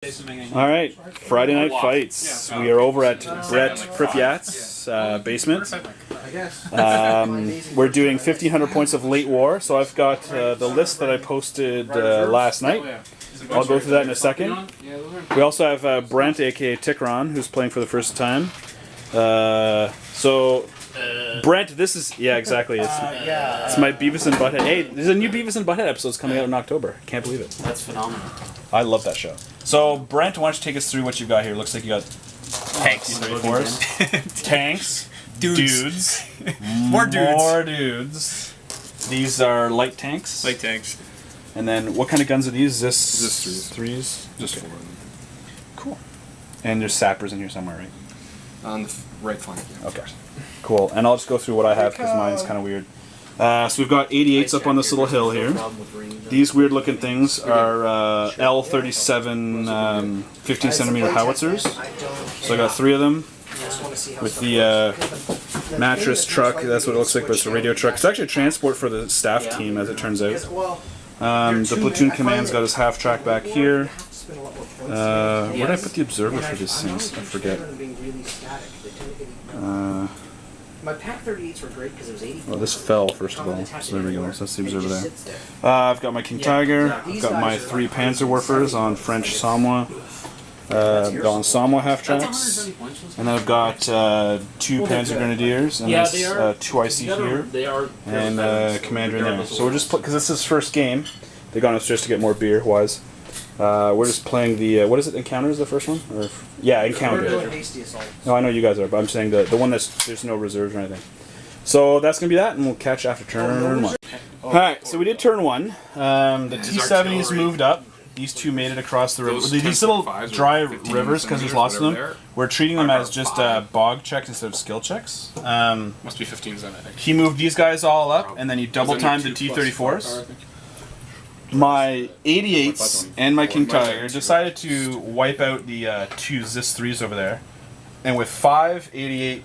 All right, Friday night fights. We are over at Brent Pripyat's basement. We're doing 1,500 points of late war. So I've got the list that I posted last night. I'll go through that in a second. We also have Brent, aka Tikron, who's playing for the first time. Brent, this is exactly. It's my Beavis and Butthead. Hey, there's a new Beavis and Butthead episode coming out in October. Can't believe it. That's phenomenal. I love that show. So Brent, why don't you take us through what you've got here? Looks like you got Tanks. tanks, Dudes. more dudes. These are light tanks. Light tanks. And then what kind of guns are these? This threes. Just okay. 4 of them. Cool. And there's sappers in here somewhere, right? On the right flank. Yeah. Okay. Cool. And I'll just go through what I have because mine's kind of weird. So we've got 88s up on this little hill here. These weird looking things are L37 15 centimeter howitzers. So I got 3 of them with the mattress truck. That's what it looks like, but it's a radio truck. It's actually a transport for the staff team, as it turns out. The platoon command's got his half track back here. Where did I put the observer for these things? I forget. My Pack 38s were great because it was 80. Well, this fell first of all, so there we go. So that's the observer there. I've got my King Tiger. I've got my 3 Panzerwerfers on French Samoa. I've got on Samoa half tracks, and then I've got 2 Panzer Grenadiers, and there's 2 IC here, and Commander in there. So we're just because this is first game. They've gone upstairs to get more beer. Wise. We're just playing the what is it? Encounter is the first one, or Encounter. No, I know you guys are, but I'm saying the one there's no reserves or anything. So that's gonna be that, and we'll catch after turn 1. All right, so we did turn 1. The T-70s moved up. These 2 made it across the river. These little dry rivers, because there's lots of them. We're treating them as just bog checks instead of skill checks. Must be 15s then, I think. He moved these guys all up, and then he double timed the T-34s. My 88s and my King Tiger decided to wipe out the 2 Zis-3s over there, and with 5 88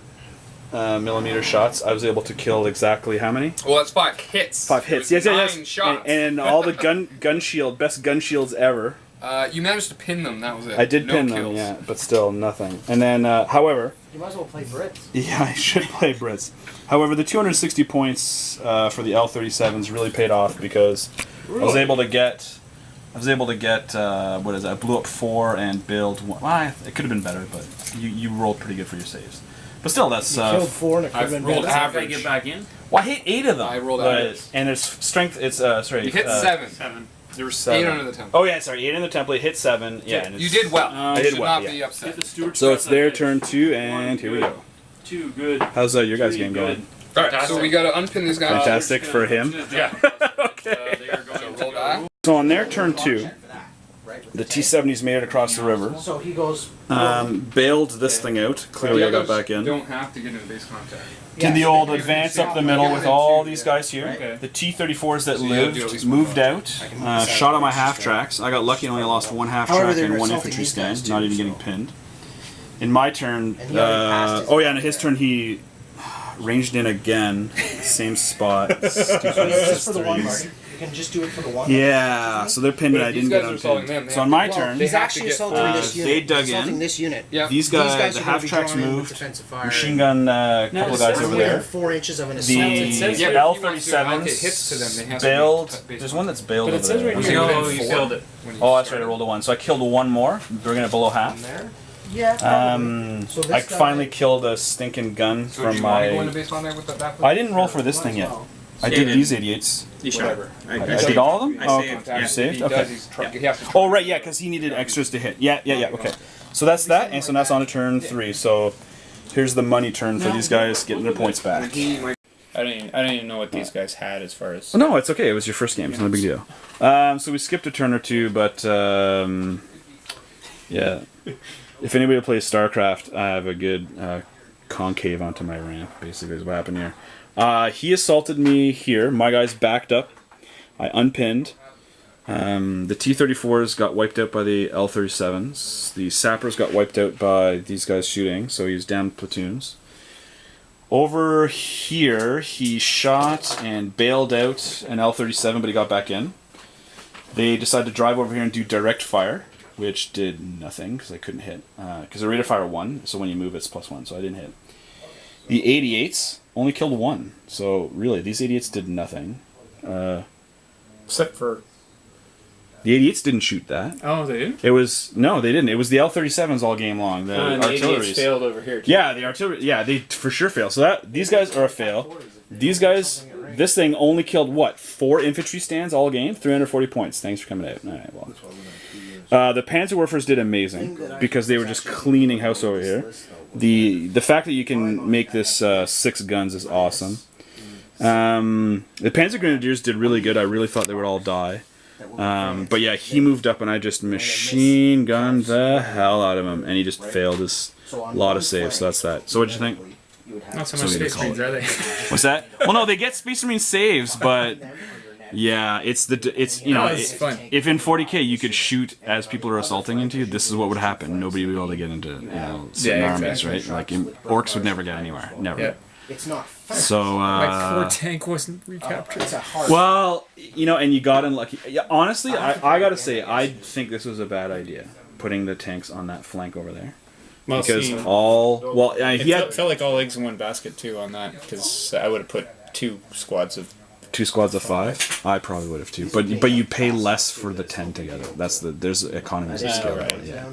millimeter shots, I was able to kill exactly how many? Well, that's 5 hits. 5 hits. Yes. 9 shots. And all the gun shield, best gun shields ever. You managed to pin them. That was it. I did pin them, yeah, but still nothing. And then, however, You might as well play Brits. yeah, I should play Brits. However, the 260 points for the L37s really paid off because I was able to get what is that? I blew up 4 and build 1. Well, it could have been better, but you rolled pretty good for your saves. But still, that's You killed 4 and it could have been rolled better. average. Get back in? Well, I hit 8 of them. I rolled average. And its strength, it's sorry. You hit 7. 7. There were 7. 8 under the template. Oh yeah, sorry, 8 in the template, hit 7. Yeah, and You did well. I You did should well, not yeah. be upset. So it's their turn 2, and here we go. 2, good. How's your guys' game going? Alright, so we gotta unpin these guys. Fantastic for him. Yeah. Okay. They are going So roll die. So on their turn 2, the T-70s made it across the river. So he goes. Bailed this thing out. Clearly I got back You in. don't have to get into base contact. Did the old advance up the middle with all these guys here. Okay. The T-34s that So you gotta do at lived least moved one. out, shot on my half tracks. I got lucky and only lost 1 half However, track they and were 1 assaulting infantry these guys stand, too, not even so- getting pinned. In my turn, And he already passed his- oh yeah, in his turn he ranged in again, same spot. Stupid Just for the one, threes. Marty. You can just do it for the one. Yeah, so they're pinned and I These didn't get guys are assaulting them. unpinned. They So on have my to- turn, they He's have to actually get- assaulting this unit. they dug in. Assaulting this unit. Yeah. these guys, are the gonna half be tracks drawn in with moved, defensive fire. machine gun a couple of guys it's over within there. 4 inches of an assault. The says Yeah, right- but if you want to allocate hits to them, they have to be bailed. based There's on- one that's bailed But it over says there. right Was here. he Oh, within you 4? killed it. When you Oh, that's right. I started? rolled a 1, so I killed 1 more, bringing it below half. There. Yeah. probably. So this I guy- finally killed a stinking gun So do from you want to go into my. base contact with that? I didn't roll for this thing yet. I did these 88s. You shot. Whatever. I did all of them. I Oh, saved, okay. yeah. You saved. He Okay. does, he has to Oh right, yeah, because he needed extras to hit. Yeah. Okay. So that's that, and so that's on to turn 3. So here's the money turn for these guys getting their points back. I don't even know what these guys had as far as. Oh, no, it's okay. It was your first game. It's not a big deal. So we skipped a turn or 2, but yeah. If anybody plays StarCraft, I have a good concave onto my ramp. Basically, is what happened here. He assaulted me here. My guys backed up. I unpinned. The T-34s got wiped out by the L-37s. The sappers got wiped out by these guys shooting, so he's down platoons. Over here, he shot and bailed out an L-37, but he got back in. They decided to drive over here and do direct fire. which did nothing because I couldn't hit. Because the rate of fire 1, so when you move it's +1, so I didn't hit. The 88s only killed 1, so really these 88s did nothing. Except for... The 88s didn't shoot that. Oh, they didn't? It was... No, they didn't. It was the L-37s all game long. The And the 88s artilleries failed over here, too. Yeah, the artillery. Yeah, they for sure fail. So that these guys are a fail. These guys, this thing only killed what? 4 infantry stands all game. 340 points. Thanks for coming out. All right, well. The Panzerwerfers did amazing because they were just cleaning house over here. The fact that you can make this 6 guns is awesome. The Panzer Grenadiers did really good. I really thought they would all die. But yeah, he moved up and I just machine gunned the hell out of him, and he just failed his lot of saves. So that's that. So what'd you think? Not so much Space Marines, are they? What's that? Well, no, they get Space Marine saves, but yeah, it's you know, it's fun. if in 40k you could shoot as people are assaulting into you, this is what would happen. Nobody would be able to get into certain armies, right? Like orcs would never get anywhere, never. Yeah. It's not fair. So My poor tank wasn't recaptured. It's a hard. well, you know, and you got unlucky. Yeah, honestly, I gotta say, I think this was a bad idea, putting the tanks on that flank over there. Well, Because see, he had felt like all eggs in one basket, too, on that, because I would have put 2 squads of... 2 squads of 5. I probably would have too, but you pay less for the 10 together. There's economies of scale. right. Yeah.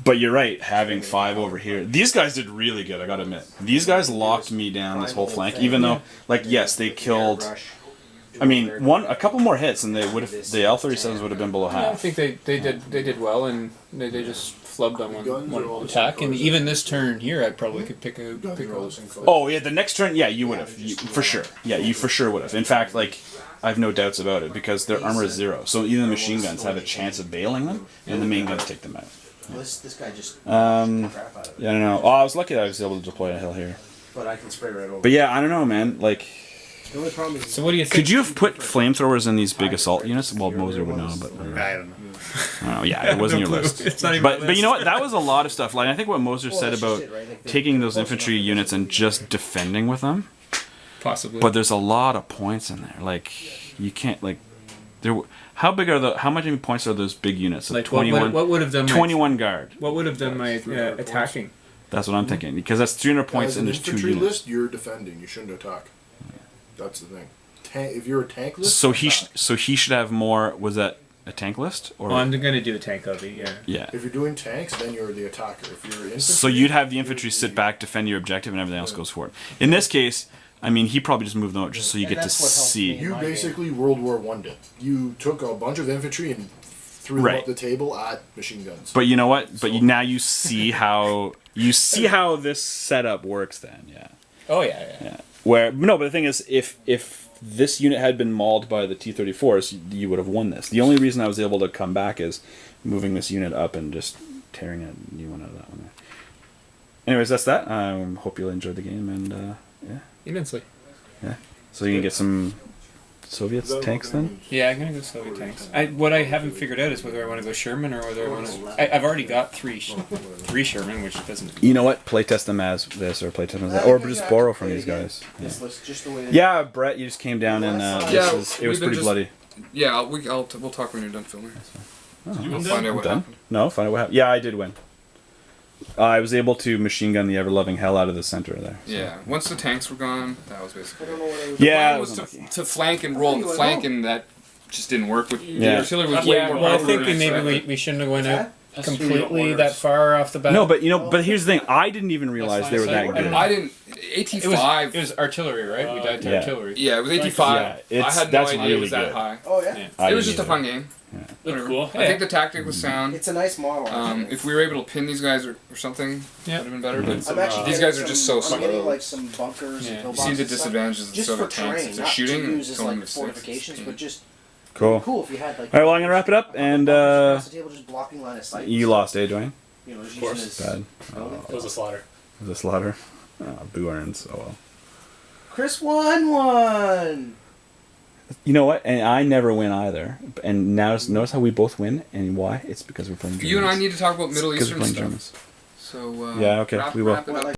But you're right, having 5 over here. These guys did really good, I gotta admit. These guys locked me down this whole flank, even though, like, yes, they killed... I mean, a couple more hits, and they would have the L-37s would have been below I half. think they did well, and they just flubbed on one attack. And even this turn here, I probably could pick those. Oh yeah, the next turn, yeah, you would have, for sure. Yeah, you for sure would have. In fact, like, I have no doubts about it because their armor is 0, so even the machine guns have a chance of bailing them, and the main guns take them out. This guy just. Yeah, I don't know. Oh, I was lucky that I was able to deploy a hill here. But I can spray right over. But yeah, I don't know, man. Like, The only problem is. So what do you think? could you have put flamethrowers in these big assault units? Well, Moser would know, but I don't know. I don't know. Yeah, it wasn't your list. It's not even But you know what? That was a lot of stuff. Like, I think what Moser said about taking those infantry units and just defending with them. Possibly. But there's a lot of points in there. Like, you can't like. How big are how many points are those big units? like 21. what would have done? 21 guard. What would have done my attacking? That's what I'm thinking because that's 300 points As and an there's 2 infantry units. list, you're defending. You shouldn't attack. That's the thing. If you're a tank list, So he attack. so he should have more. Was that a tank list or? Well, I'm gonna do a Tankovy. Yeah. Yeah. If you're doing tanks, then you're the attacker. If you're infantry, So you'd have the infantry sit back, defend your objective, and everything else goes forward. In this case, I mean, he probably just moved them out just so you get to that's what helped see. me. you basically World War I did. You took a bunch of infantry and threw them Right. up the table at machine guns. But you know what? But now you see how this setup works. Then, yeah. Oh yeah. Yeah. Where no, but the thing is, if this unit had been mauled by the T-34s, you would have won this. The only reason I was able to come back is moving this unit up and just tearing a new one out of that one. Anyways, that's that. I hope you'll enjoy the game, and yeah. Immensely. Yeah. So you can get some Soviet tanks then? Yeah, I'm gonna go Soviet tanks. What I haven't figured out is whether I want to go Sherman or whether I want to. I've already got three Sherman, which doesn't. You know what? Playtest them as this, or playtest them as that, or just borrow from these guys. Yeah, Brett, you just came down and it was pretty bloody. Yeah, we'll talk when you're done filming. We'll find out what Done? happened. No, find out what happened. Yeah, I did win. I was able to machine gun the ever-loving hell out of the center there. So. Yeah, once the tanks were gone, that was basically. Yeah, The plan was to flank and roll the flank, and that just didn't work. With the artillery was way Yeah, more well, I powerful think than maybe we shouldn't have went out completely that far off the bat. No, but but here's the thing. I didn't even realize they were that good. I didn't. AT-5. It was artillery, right? We died to artillery. Yeah, it was AT-5. Yeah, I had no that's idea really it was that good. high. Oh yeah. I It was didn't just a either. fun game. Looked cool. I think the tactic was sound. It's a nice model. If we were able to pin these guys or something, would have been better. But I'm actually these getting guys are just so I'm getting slow. like some bunkers and You see the pillboxes and stuff, disadvantages of the just Soviet for tanks. terrain, If they're not shooting to and use as killing like the fortifications, but just Cool. cool if you had like. All right, well, I'm gonna wrap it up, and across the table just blocking line of sight. you lost, Dwayne? You know, Of course. using Bad. It was a slaughter. Was it slaughter? Boo earns. Oh well. Chris won one. You know what? And I never win either. And now notice how we both win, and why? It's because we're playing Germans. You and I need to talk about Middle Because we're Eastern playing stuff. Germans. So Yeah, okay, we will. wrap it up.